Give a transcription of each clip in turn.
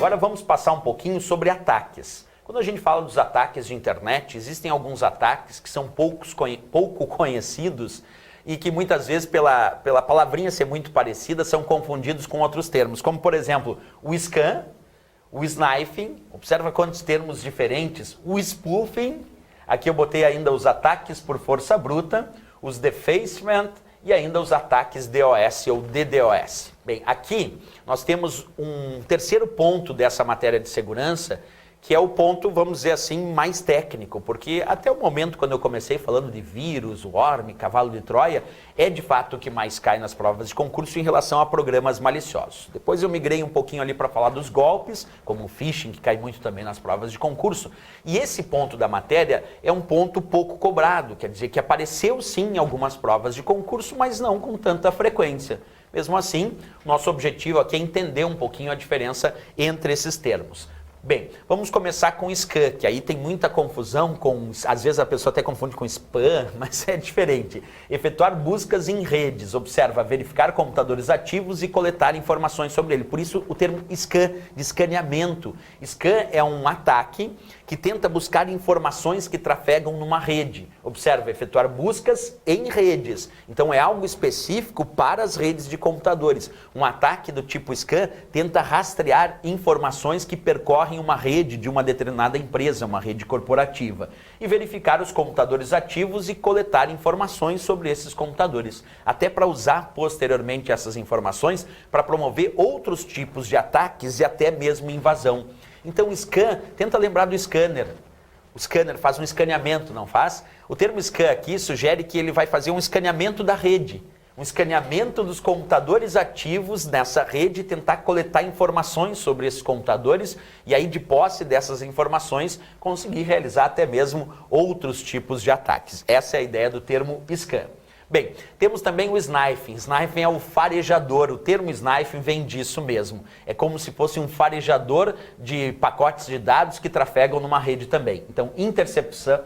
Agora vamos passar um pouquinho sobre ataques. Quando a gente fala dos ataques de internet, existem alguns ataques que são pouco conhecidos e que muitas vezes, pela palavrinha ser muito parecida, são confundidos com outros termos, como por exemplo, o scam, o snifing, observa quantos termos diferentes, o spoofing, aqui eu botei ainda os ataques por força bruta, os defacement e ainda os ataques DOS ou DDoS. Bem, aqui nós temos um terceiro ponto dessa matéria de segurança, que é o ponto, vamos dizer assim, mais técnico, porque até o momento, quando eu comecei falando de vírus, worm, cavalo de Troia, é de fato o que mais cai nas provas de concurso em relação a programas maliciosos. Depois eu migrei um pouquinho ali para falar dos golpes, como o phishing, que cai muito também nas provas de concurso, e esse ponto da matéria é um ponto pouco cobrado, quer dizer que apareceu sim em algumas provas de concurso, mas não com tanta frequência. Mesmo assim, nosso objetivo aqui é entender um pouquinho a diferença entre esses termos. Bem, vamos começar com scam, que aí tem muita confusão com, às vezes a pessoa até confunde com spam, mas é diferente. Efetuar buscas em redes, observa, verificar computadores ativos e coletar informações sobre ele. Por isso o termo scam, de escaneamento. Scam é um ataque que tenta buscar informações que trafegam numa rede. Observa, efetuar buscas em redes. Então é algo específico para as redes de computadores. Um ataque do tipo scam tenta rastrear informações que percorrem uma rede de uma determinada empresa, uma rede corporativa, e verificar os computadores ativos e coletar informações sobre esses computadores, até para usar posteriormente essas informações para promover outros tipos de ataques e até mesmo invasão. Então o scam, tenta lembrar do scanner. O scanner faz um escaneamento, não faz? O termo scam aqui sugere que ele vai fazer um escaneamento da rede. Um escaneamento dos computadores ativos nessa rede, tentar coletar informações sobre esses computadores e aí de posse dessas informações conseguir realizar até mesmo outros tipos de ataques. Essa é a ideia do termo scam. Bem, temos também o snifing. Snifing é o farejador. O termo snifing vem disso mesmo. É como se fosse um farejador de pacotes de dados que trafegam numa rede também. Então,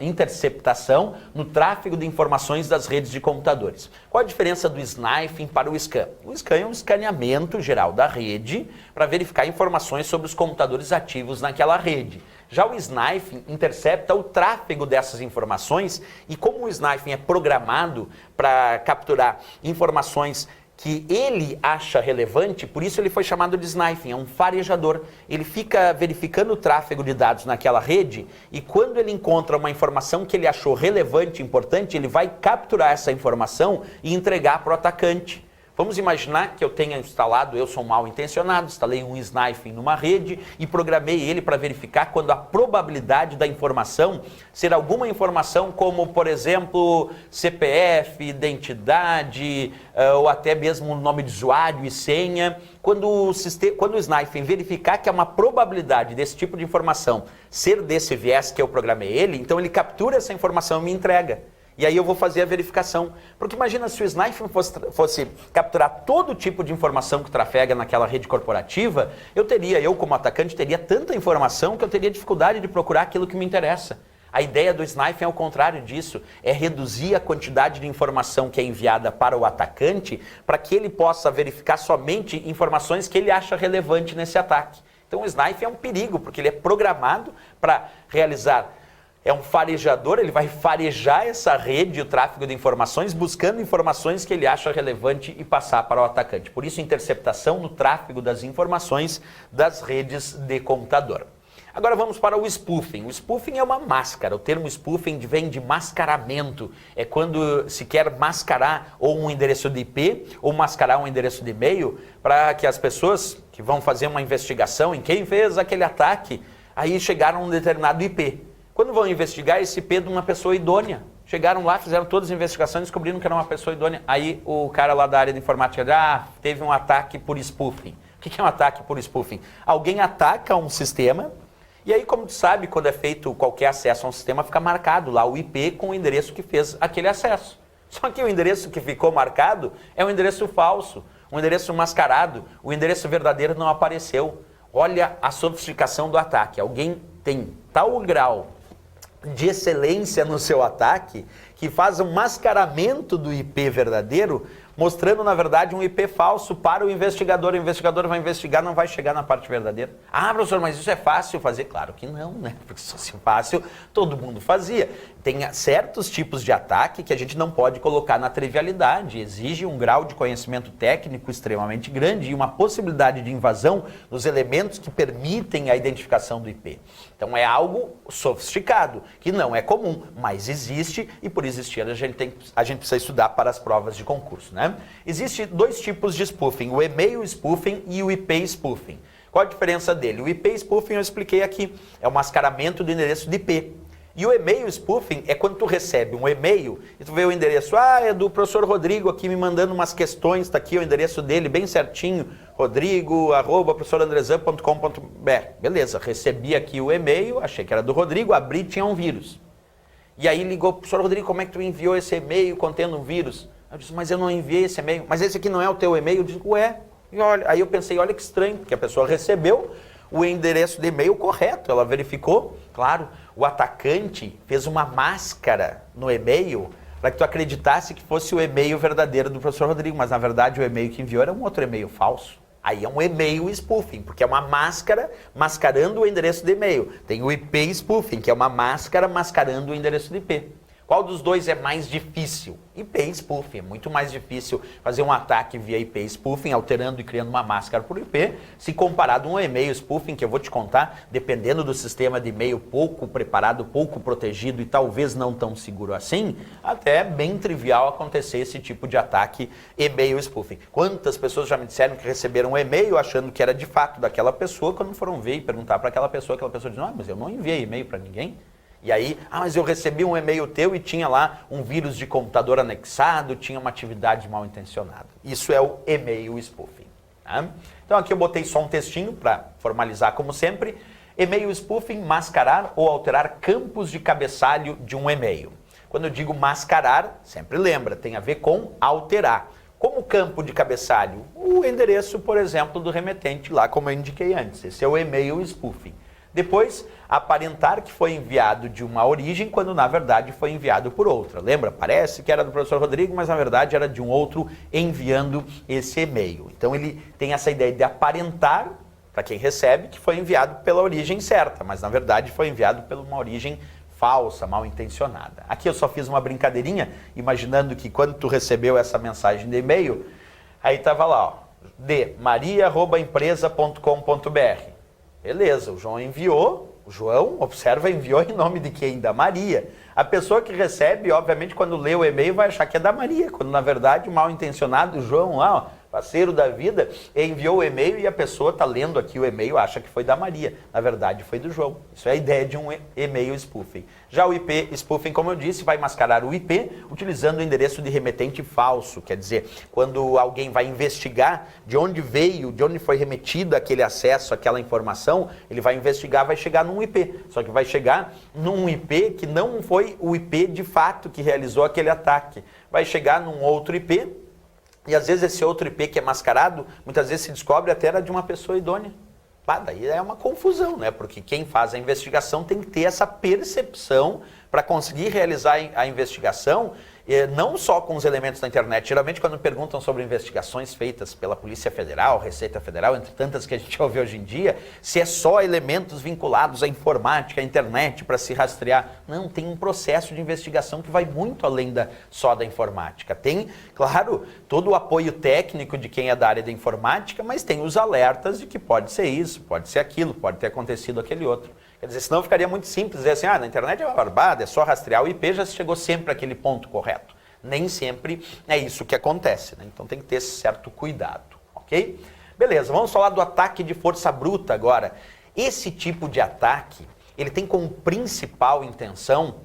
interceptação no tráfego de informações das redes de computadores. Qual a diferença do snifing para o scam? O scam é um escaneamento geral da rede para verificar informações sobre os computadores ativos naquela rede. Já o snifing intercepta o tráfego dessas informações e como o snifing é programado para capturar informações que ele acha relevante, por isso ele foi chamado de snifing, é um farejador. Ele fica verificando o tráfego de dados naquela rede e quando ele encontra uma informação que ele achou relevante e importante, ele vai capturar essa informação e entregar para o atacante. Vamos imaginar que eu tenha instalado, eu sou mal intencionado, instalei um snifing numa rede e programei ele para verificar quando a probabilidade da informação ser alguma informação como, por exemplo, CPF, identidade, ou até mesmo nome de usuário e senha. Quando o snifing verificar que há uma probabilidade desse tipo de informação ser desse viés que eu programei ele, então ele captura essa informação e me entrega. E aí eu vou fazer a verificação. Porque imagina se o snifing fosse capturar todo tipo de informação que trafega naquela rede corporativa, eu como atacante teria tanta informação que eu teria dificuldade de procurar aquilo que me interessa. A ideia do snifing é o contrário disso, é reduzir a quantidade de informação que é enviada para o atacante para que ele possa verificar somente informações que ele acha relevante nesse ataque. Então o snifing é um perigo, porque ele é programado para realizar. É um farejador, ele vai farejar essa rede, o tráfego de informações, buscando informações que ele acha relevante e passar para o atacante. Por isso, interceptação no tráfego das informações das redes de computador. Agora vamos para o spoofing. O spoofing é uma máscara. O termo spoofing vem de mascaramento. É quando se quer mascarar ou um endereço de IP ou mascarar um endereço de e-mail para que as pessoas que vão fazer uma investigação em quem fez aquele ataque, aí chegaram a um determinado IP. Quando vão investigar esse IP de uma pessoa idônea, chegaram lá, fizeram todas as investigações, descobriram que era uma pessoa idônea. Aí o cara lá da área de informática diz, teve um ataque por spoofing. O que é um ataque por spoofing? Alguém ataca um sistema, e aí, como tu sabe, quando é feito qualquer acesso a um sistema, fica marcado lá o IP com o endereço que fez aquele acesso. Só que o endereço que ficou marcado é um endereço falso, um endereço mascarado, o endereço verdadeiro não apareceu. Olha a sofisticação do ataque. Alguém tem tal grau de excelência no seu ataque que faz um mascaramento do IP verdadeiro mostrando, na verdade, um IP falso para o investigador vai investigar, não vai chegar na parte verdadeira. Ah, professor, mas isso é fácil fazer? Claro que não, né? Porque se fosse fácil, todo mundo fazia. Tem certos tipos de ataque que a gente não pode colocar na trivialidade, exige um grau de conhecimento técnico extremamente grande e uma possibilidade de invasão dos elementos que permitem a identificação do IP. Então é algo sofisticado, que não é comum, mas existe e por existir a gente precisa estudar para as provas de concurso, né? Existem dois tipos de spoofing, o e-mail spoofing e o IP spoofing. Qual a diferença dele? O IP spoofing eu expliquei aqui, é o mascaramento do endereço de IP. E o e-mail spoofing é quando tu recebe um e-mail e tu vê o endereço, é do professor Rodrigo aqui me mandando umas questões, tá aqui o endereço dele bem certinho, rodrigo@professorandrezan.com.br. Beleza, recebi aqui o e-mail, achei que era do Rodrigo, abri, tinha um vírus. E aí ligou, professor Rodrigo, como é que tu enviou esse e-mail contendo um vírus? Eu disse, mas eu não enviei esse e-mail. Mas esse aqui não é o teu e-mail? Eu disse, ué. E olha, aí eu pensei, olha que estranho, porque a pessoa recebeu o endereço de e-mail correto, ela verificou. Claro, o atacante fez uma máscara no e-mail para que tu acreditasse que fosse o e-mail verdadeiro do professor Rodrigo, mas na verdade o e-mail que enviou era um outro e-mail falso. Aí é um e-mail spoofing, porque é uma máscara mascarando o endereço de e-mail. Tem o IP spoofing, que é uma máscara mascarando o endereço de IP. Qual dos dois é mais difícil? IP spoofing. É muito mais difícil fazer um ataque via IP spoofing, alterando e criando uma máscara por IP, se comparado a um e-mail spoofing, que eu vou te contar, dependendo do sistema de e-mail pouco preparado, pouco protegido e talvez não tão seguro assim, até é bem trivial acontecer esse tipo de ataque e-mail spoofing. Quantas pessoas já me disseram que receberam um e-mail achando que era de fato daquela pessoa, quando foram ver e perguntar para aquela pessoa diz, não, mas eu não enviei e-mail para ninguém. E aí, mas eu recebi um e-mail teu e tinha lá um vírus de computador anexado, tinha uma atividade mal intencionada. Isso é o e-mail spoofing. Tá? Então aqui eu botei só um textinho para formalizar como sempre. E-mail spoofing, mascarar ou alterar campos de cabeçalho de um e-mail. Quando eu digo mascarar, sempre lembra, tem a ver com alterar. Como campo de cabeçalho? O endereço, por exemplo, do remetente lá, como eu indiquei antes. Esse é o e-mail spoofing. Depois, aparentar que foi enviado de uma origem, quando na verdade foi enviado por outra. Lembra? Parece que era do professor Rodrigo, mas na verdade era de um outro enviando esse e-mail. Então ele tem essa ideia de aparentar, para quem recebe, que foi enviado pela origem certa, mas na verdade foi enviado por uma origem falsa, mal intencionada. Aqui eu só fiz uma brincadeirinha, imaginando que quando tu recebeu essa mensagem de e-mail, aí estava lá, ó, de maria@empresa.com.br. Beleza, o João enviou, o João, observa, enviou em nome de quem? Da Maria. A pessoa que recebe, obviamente, quando lê o e-mail, vai achar que é da Maria, quando na verdade o mal intencionado, o João lá, ó, parceiro da vida, enviou o e-mail e a pessoa está lendo aqui o e-mail, acha que foi da Maria. Na verdade, foi do João. Isso é a ideia de um e-mail spoofing. Já o IP spoofing, como eu disse, vai mascarar o IP utilizando o endereço de remetente falso. Quer dizer, quando alguém vai investigar de onde veio, de onde foi remetido aquele acesso, aquela informação, ele vai investigar, vai chegar num IP. Só que vai chegar num IP que não foi o IP de fato que realizou aquele ataque. Vai chegar num outro IP. E às vezes esse outro IP que é mascarado, muitas vezes se descobre até era de uma pessoa idônea. Pá, daí é uma confusão, né? Porque quem faz a investigação tem que ter essa percepção para conseguir realizar a investigação, não só com os elementos da internet. Geralmente quando perguntam sobre investigações feitas pela Polícia Federal, Receita Federal, entre tantas que a gente ouve hoje em dia, se é só elementos vinculados à informática, à internet, para se rastrear. Não, tem um processo de investigação que vai muito além só da informática. Tem, claro, todo o apoio técnico de quem é da área da informática, mas tem os alertas de que pode ser isso, pode ser aquilo, pode ter acontecido aquele outro. Quer dizer, senão ficaria muito simples dizer assim, na internet é uma barbada, é só rastrear o IP, já chegou sempre àquele ponto correto. Nem sempre é isso que acontece, né? Então tem que ter esse certo cuidado, ok? Beleza, vamos falar do ataque de força bruta agora. Esse tipo de ataque, ele tem como principal intenção,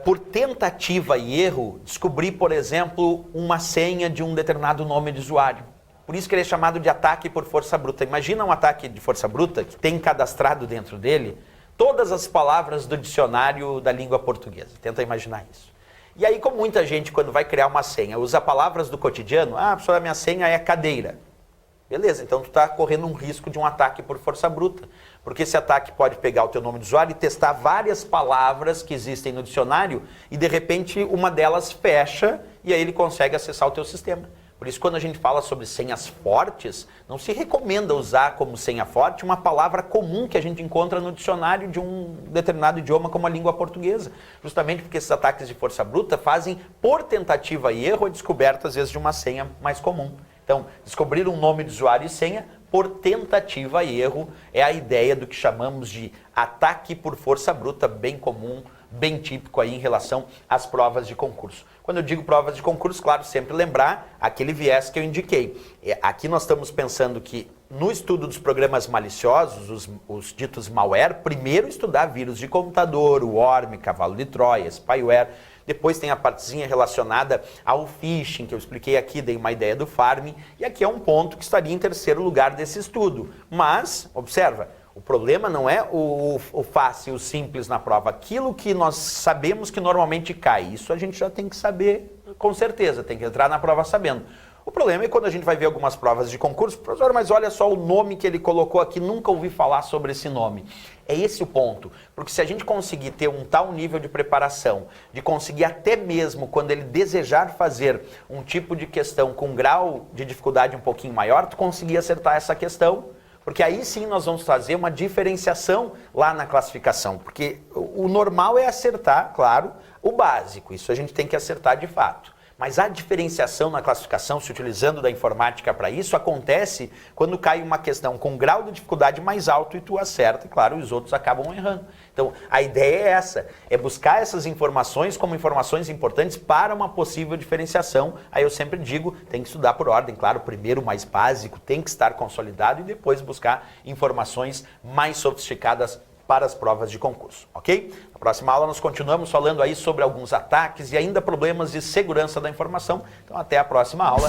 por tentativa e erro, descobrir, por exemplo, uma senha de um determinado nome de usuário. Por isso que ele é chamado de ataque por força bruta. Imagina um ataque de força bruta que tem cadastrado dentro dele todas as palavras do dicionário da língua portuguesa. Tenta imaginar isso. E aí, como muita gente, quando vai criar uma senha, usa palavras do cotidiano, professor, a minha senha é cadeira. Beleza, então tu está correndo um risco de um ataque por força bruta. Porque esse ataque pode pegar o teu nome de usuário e testar várias palavras que existem no dicionário e de repente uma delas fecha e aí ele consegue acessar o teu sistema. Por isso, quando a gente fala sobre senhas fortes, não se recomenda usar como senha forte uma palavra comum que a gente encontra no dicionário de um determinado idioma como a língua portuguesa. Justamente porque esses ataques de força bruta fazem, por tentativa e erro, a descoberta, às vezes, de uma senha mais comum. Então, descobrir um nome de usuário e senha por tentativa e erro é a ideia do que chamamos de ataque por força bruta, bem comum, bem típico aí em relação às provas de concurso. Quando eu digo provas de concurso, claro, sempre lembrar aquele viés que eu indiquei. Aqui nós estamos pensando que no estudo dos programas maliciosos, os ditos malware, primeiro estudar vírus de computador, o worm, cavalo de Troia, spyware. Depois tem a partezinha relacionada ao phishing, que eu expliquei aqui, dei uma ideia do farming. E aqui é um ponto que estaria em terceiro lugar desse estudo. Mas, observa, o problema não é o fácil, o simples na prova. Aquilo que nós sabemos que normalmente cai, isso a gente já tem que saber com certeza, tem que entrar na prova sabendo. O problema é quando a gente vai ver algumas provas de concurso, professor, mas olha só o nome que ele colocou aqui, nunca ouvi falar sobre esse nome. É esse o ponto, porque se a gente conseguir ter um tal nível de preparação, de conseguir até mesmo quando ele desejar fazer um tipo de questão com um grau de dificuldade um pouquinho maior, tu conseguir acertar essa questão, porque aí sim nós vamos fazer uma diferenciação lá na classificação, porque o normal é acertar, claro, o básico, isso a gente tem que acertar de fato. Mas a diferenciação na classificação, se utilizando da informática para isso, acontece quando cai uma questão com grau de dificuldade mais alto e tu acerta, e claro, os outros acabam errando. Então, a ideia é essa, é buscar essas informações como informações importantes para uma possível diferenciação. Aí eu sempre digo, tem que estudar por ordem, claro, primeiro o mais básico, tem que estar consolidado e depois buscar informações mais sofisticadas para as provas de concurso, ok? Na próxima aula nós continuamos falando aí sobre alguns ataques e ainda problemas de segurança da informação. Então até a próxima aula.